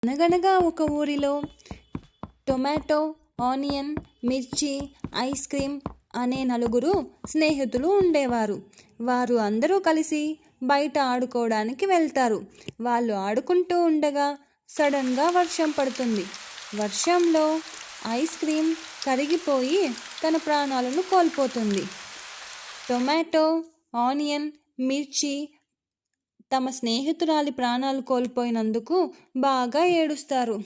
అనగనగా ఒక ఊరిలో టొమాటో, ఆనియన్, మిర్చి, ఐస్ క్రీమ్ అనే నలుగురు స్నేహితులు ఉండేవారు. వారు అందరూ కలిసి బయట ఆడుకోవడానికి వెళ్తారు. వాళ్ళు ఆడుకుంటూ ఉండగా సడన్గా వర్షం పడుతుంది. వర్షంలో ఐస్ క్రీమ్ కరిగిపోయి తన ప్రాణాలను కోల్పోతుంది. టొమాటో, ఆనియన్, మిర్చి తమ స్నేహితురాలి ప్రాణాలు కోల్పోయినందుకు బాగా ఏడుస్తారు.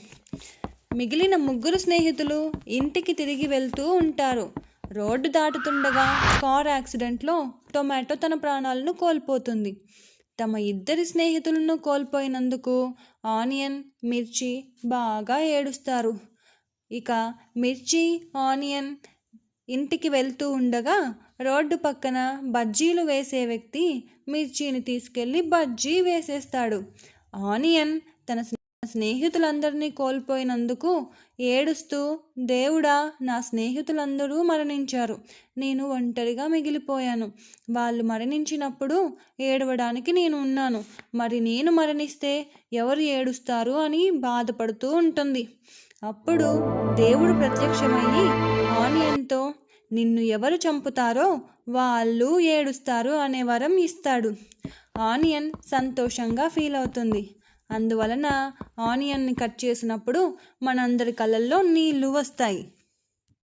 మిగిలిన ముగ్గురు స్నేహితులు ఇంటికి తిరిగి వెళ్తూ ఉంటారు. రోడ్డు దాటుతుండగా కార్ యాక్సిడెంట్లో టొమాటో తన ప్రాణాలను కోల్పోతుంది. తమ ఇద్దరి స్నేహితులను కోల్పోయినందుకు ఆనియన్, మిర్చి బాగా ఏడుస్తారు. ఇక మిర్చి, ఆనియన్ ఇంటికి వెళ్తూ ఉండగా రోడ్డు పక్కన బజ్జీలు వేసే వ్యక్తి మిర్చిని తీసుకెళ్ళి బజ్జీ వేసేస్తాడు. ఆనియన్ తన స్నేహితులందరినీ కోల్పోయినందుకు ఏడుస్తూ, దేవుడా, నా స్నేహితులందరూ మరణించారు, నేను ఒంటరిగా మిగిలిపోయాను, వాళ్ళు మరణించినప్పుడు ఏడవడానికి నేను ఉన్నాను, మరి నేను మరణిస్తే ఎవరు ఏడుస్తారు అని బాధపడుతూ ఉంటుంది. అప్పుడు దేవుడు ప్రత్యక్షమయ్యి ఆనియన్తో, నిన్ను ఎవరు చంపుతారో వాళ్ళు ఏడుస్తారు అనే వరం ఇస్తాడు. ఆనియన్ సంతోషంగా ఫీల్ అవుతుంది. అందువలన ఆనియన్ని కట్ చేసినప్పుడు మనందరి కళ్ళల్లో నీళ్లు వస్తాయి.